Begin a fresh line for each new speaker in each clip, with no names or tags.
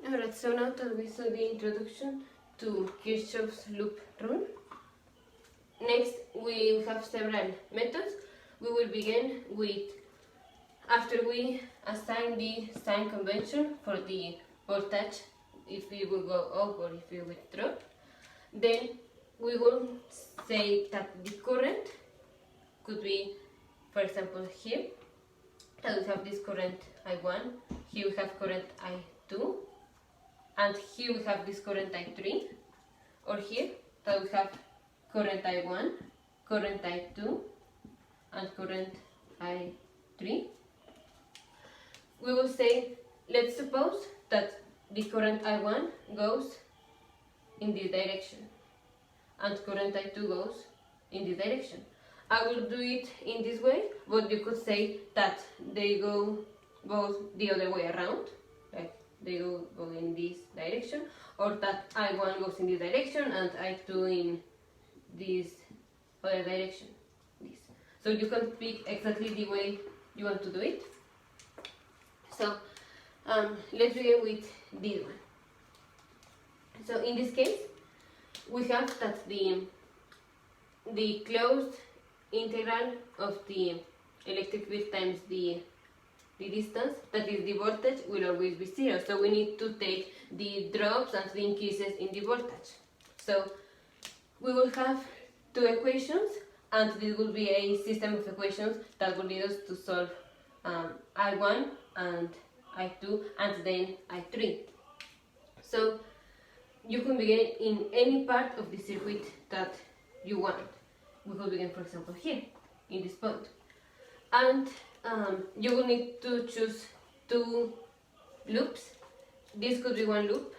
Alright, so now that we saw the introduction to Kirchhoff's loop rule, next we have several methods. We will begin with, after we assign the sign convention for the voltage, if it will go up or if it will drop, then we will say that the current could be, for example, here, that we have this current I1, here we have current I2, and here we have this current I3, or here that we have current I1, current I2, and current I3. We will say, let's suppose that the current I1 goes in this direction, and current I2 goes in this direction. I will do it in this way, but you could say that they go both the other way around, like they go in this direction, or that I1 goes in this direction and I2 in this other direction. This. So you can pick exactly the way you want to do it. So let's begin with this one. So in this case, we have that the closed integral of the electric field times the distance, that is the voltage, will always be 0. So we need to take the drops and the increases in the voltage. So we will have two equations, and this will be a system of equations that will lead us to solve I1 and I2 and then I3. So you can begin in any part of the circuit that you want. We could begin, for example, here, in this point. And you will need to choose two loops. This could be one loop,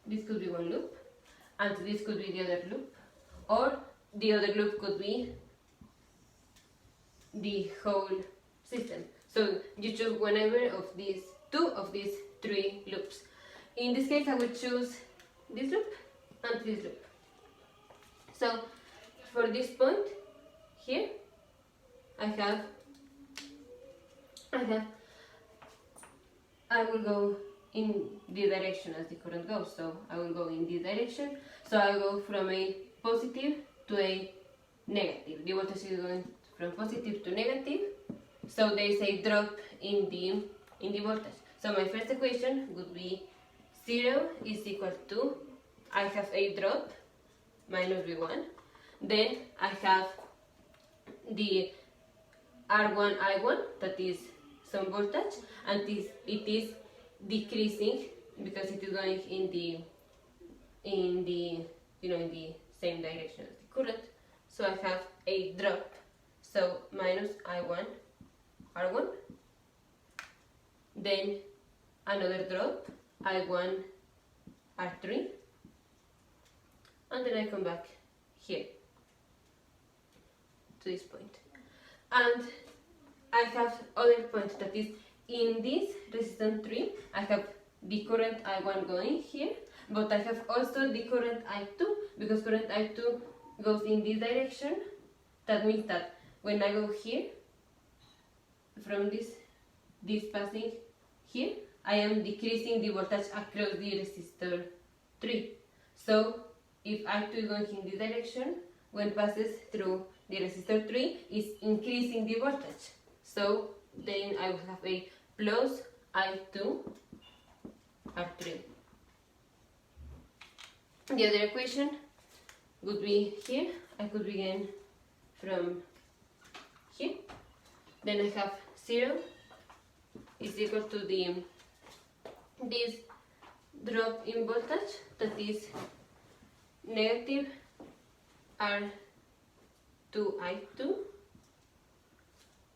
this could be one loop, and this could be the other loop. Or the other loop could be the whole system. So you choose whenever of these two of these three loops. In this case, I will choose this loop and this loop. So for this point here, I will go in the direction as the current goes. So I will go in this direction. So I go from a positive to a negative. The voltage is going from positive to negative. So there is a drop in the voltage. So my first equation would be 0 is equal to, I have a drop minus V1. Then I have the R1 I1, that is some voltage, and it is decreasing because it is going in the same direction as the current. So I have a drop. So minus I1 R1. Then another drop, I1 R3. And then I come back here to this point. And I have other point, that is in this resistance 3, I have the current I1 going here, but I have also the current I2, because current I2 goes in this direction. That means that when I go here, from this passing here, I am decreasing the voltage across the resistor 3. So if I2 is going in this direction, when passes through the resistor 3 is increasing the voltage. So then I will have a plus I2 R3. The other equation would be here. I could begin from here. Then I have 0 is equal to this drop in voltage, that is negative R2I2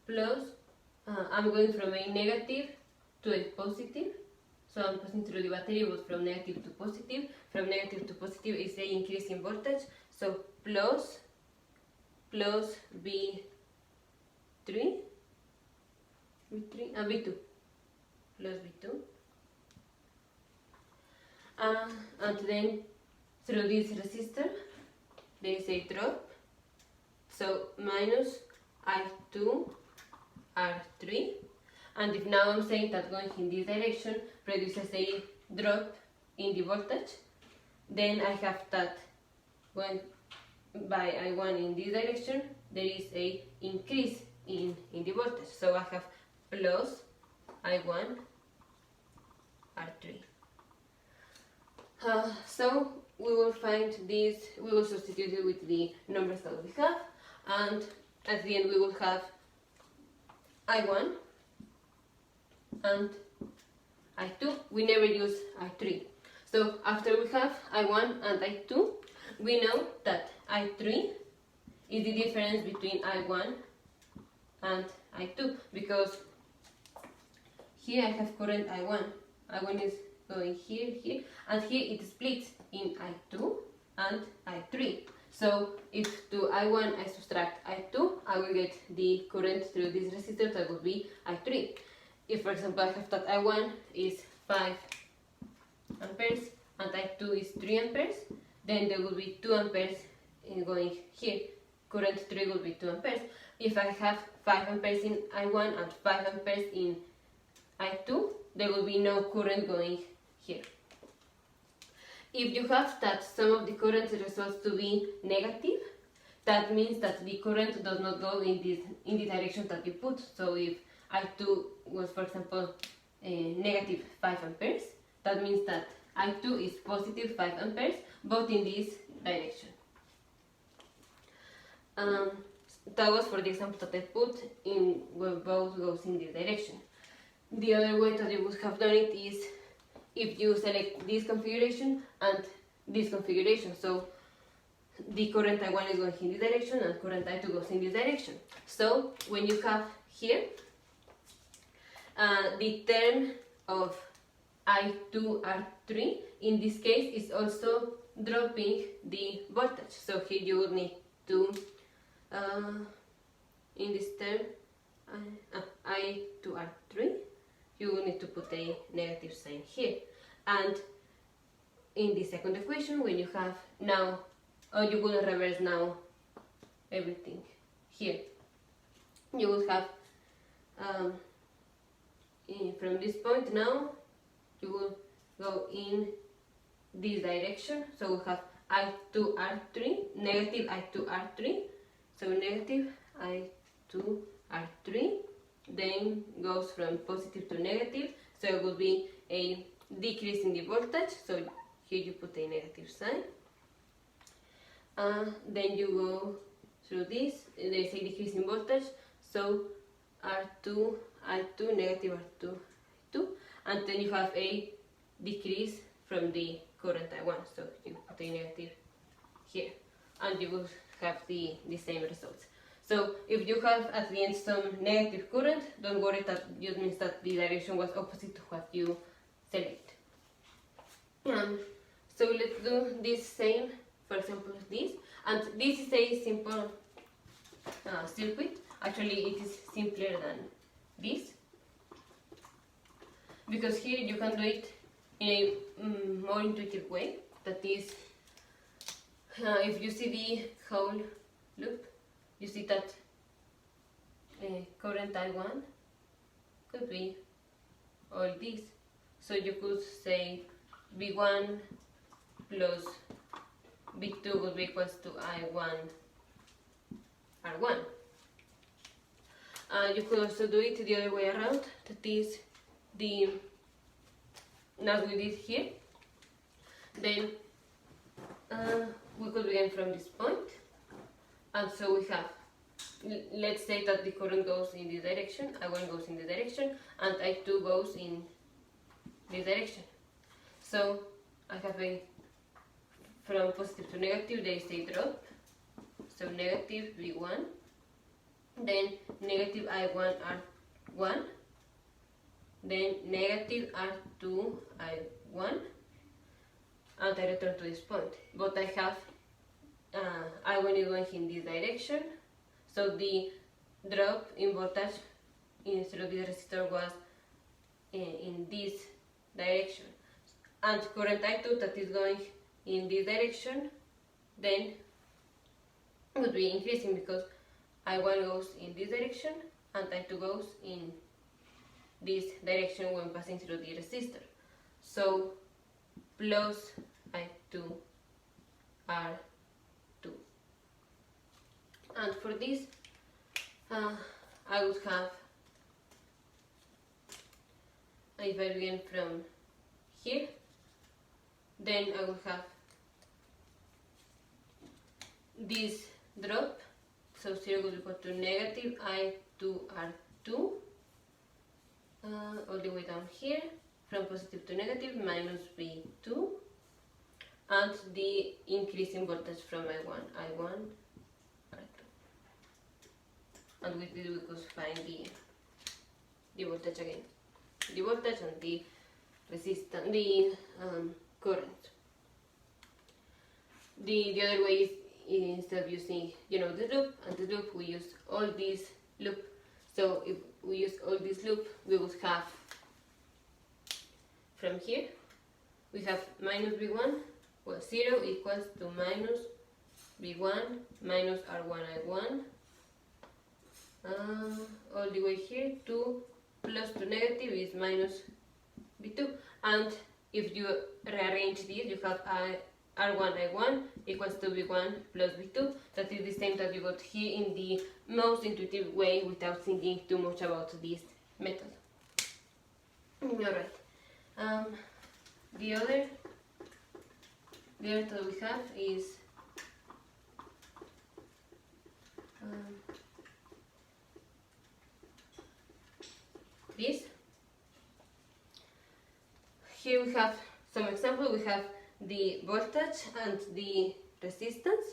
plus, I'm going from a negative to a positive, so I'm passing through the battery, but from negative to positive. From negative to positive is the increase in voltage, so plus V3 and V2 plus V2, and then through this resistor there is a drop, so minus I2 R3, And if now I'm saying that going in this direction produces a drop in the voltage, then I have that when by I1 in this direction there is a increase in the voltage. So I have plus I1 R3. So we will find this, we will substitute it with the numbers that we have, and at the end we will have I1 and I2. We never use I3. So after we have I1 and I2, we know that I3 is the difference between I1 and I2, because here I have current I1. I1 is going here, here, and here it splits in I2 and I3. So if to I1 I subtract I2, I will get the current through this resistor, that would be I3. If, for example, I have that I1 is 5 amperes and I2 is 3 amperes, then there will be 2 amperes going here. Current 3 will be 2 amperes. If I have 5 amperes in I1 and 5 amperes in I2, there will be no current going here. If you have that some of the current results to be negative, that means that the current does not go in the direction that you put. So if I2 was, for example, negative 5 amperes, that means that I2 is positive 5 amperes, both in this direction. That was for the example that I put in where both goes in this direction. The other way that you would have done it is if you select this configuration and this configuration. So the current I1 is going in this direction and current I2 goes in this direction. So when you have here the term of I2R3, in this case is also dropping the voltage. So here you would need to, in this term I2R3, you will need to put a negative sign here. And in the second equation, when you have now, you will reverse now everything here. You will have, from this point now, you will go in this direction. So we have I2R3, negative I2R3. So negative I2R3. Then goes from positive to negative, so it will be a decrease in the voltage, so here you put a negative sign. Then you go through this, there is a decrease in voltage, so R2, I2, negative R2, I2, and then you have a decrease from the current I1, so you put a negative here, and you will have the same results. So if you have at the end some negative current, don't worry, that just means that the direction was opposite to what you select. So let's do this same, for example, this. And this is a simple circuit. Actually, it is simpler than this, because here you can do it in a more intuitive way. That is, if you see the whole loop, you see that current I1 could be all this. So you could say V1 plus V2 would be equals to I1 R1. You could also do it the other way around, that is the, as we did here. Then we could begin from this point. And so we have, let's say that the current goes in this direction, I1 goes in this direction, and I2 goes in this direction. So I have a, from positive to negative, there is a drop. So negative V1, then negative I1 R1, then negative R2 I1, and I return to this point. But I have I1 is going in this direction, so the drop in voltage instead of this resistor was in this direction, and current I2 that is going in this direction then would be increasing, because I1 goes in this direction and I2 goes in this direction when passing through the resistor. So plus I2 R2. And for this, I would have, if I begin from here, then I will have this drop, so 0 will be equal to negative I2R2, all the way down here, from positive to negative, minus V2, and the increase in voltage from I1, R2. And with this we could find the voltage again. The voltage and the resistance, the current. The other way is, instead of using the loop and the loop, we use all this loop. So if we use all this loop, we would have from here we have minus V1, well, 0 equals to minus V1 minus R1I1, all the way here, 2 plus 2 negative is minus V2, and if you rearrange this, you have R1I1 equals to V1 plus V2. That is the same that you got here in the most intuitive way without thinking too much about this method. Alright. The other method we have is this. Here we have some example. We have the voltage and the resistance.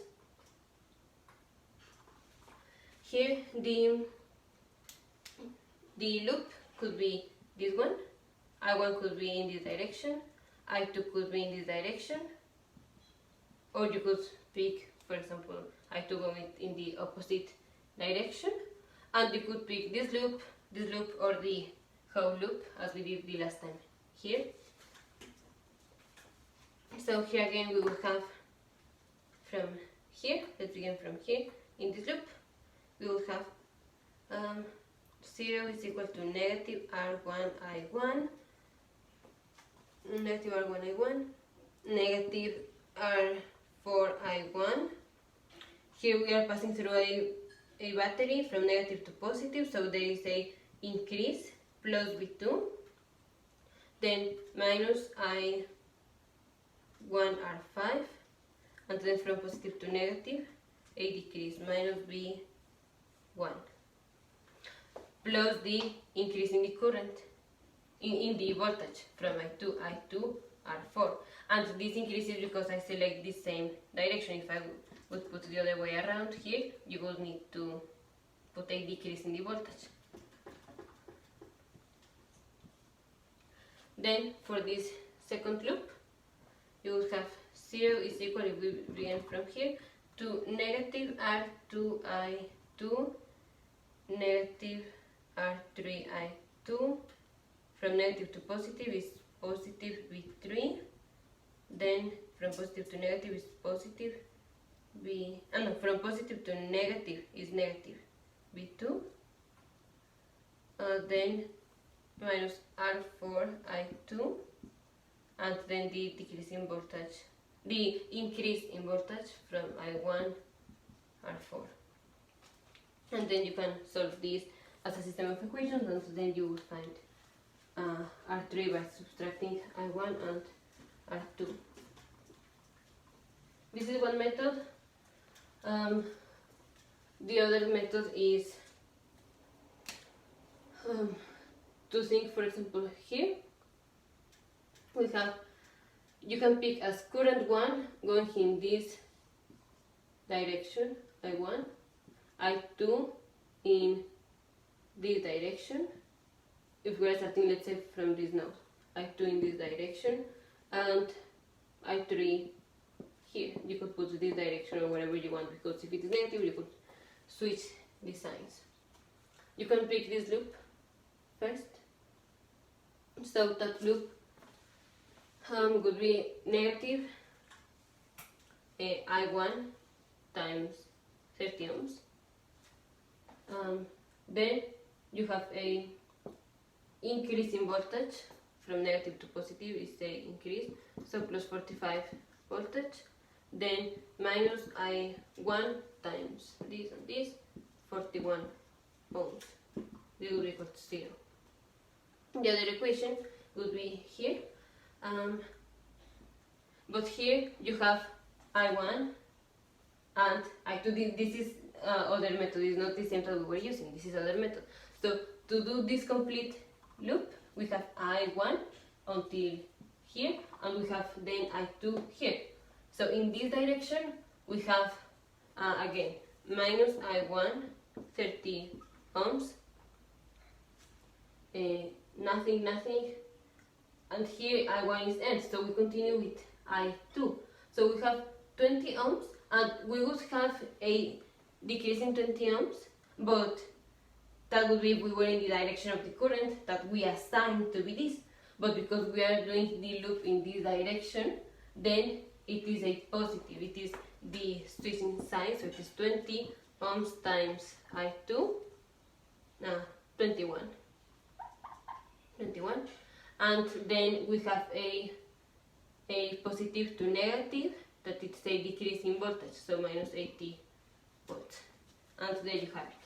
Here the loop could be this one, I1 could be in this direction, I2 could be in this direction, or you could pick, for example, I2 going in the opposite direction, and you could pick this loop, or the whole loop, as we did the last time here. So here again we will have from here, let's begin from here, in this loop, we will have 0 is equal to negative R1I1, negative R1I1, negative R4I1. Here we are passing through a battery from negative to positive, so there is a increase plus V2, then minus I1R5, and then from positive to negative, a decrease, minus V1, plus the increase in the current, in the voltage from I2 R4. And this increases because I select the same direction. If I would put the other way around here, you would need to put a decrease in the voltage. Then for this second loop, you will have 0 is equal, if we begin from here, to negative R2I2, negative R3I2, from negative to positive is positive V3, then from positive to negative is positive from positive to negative is negative V2, then minus R4I2, and then the decrease in voltage, the increase in voltage from I1 R4. And then you can solve this as a system of equations, and then you will find R3 by subtracting I1 and R2. This is one method. The other method is to think, for example, here we have, you can pick as current 1 going in this direction, I1, I2 in this direction, if we are starting, let's say, from this node, I2 in this direction, and I3 here. You could put this direction or whatever you want, because if it is negative, you could switch the signs. You can pick this loop first. So that loop would be negative I1 times 30 ohms. Then you have a increase in voltage from negative to positive is say increase, so plus 45 voltage, then minus I1 times this and this, 41 ohms. This will equal to 0. The other equation would be here, but here you have I1 and I2. This is other method, is not the same that we were using, this is other method. So to do this complete loop, we have I1 until here, and we have then I2 here. So in this direction, we have again minus I1, 30 ohms, nothing, and here I1 is end, so we continue with I2. So we have 20 ohms, and we would have a decrease in 20 ohms, but that would be if we were in the direction of the current that we assigned to be this. But because we are doing the loop in this direction, then it is a positive. It is the switching sign, so it is 20 ohms times I2, 21. And then we have a positive to negative, that it's a decrease in voltage, so minus 80 volts. And there you have it.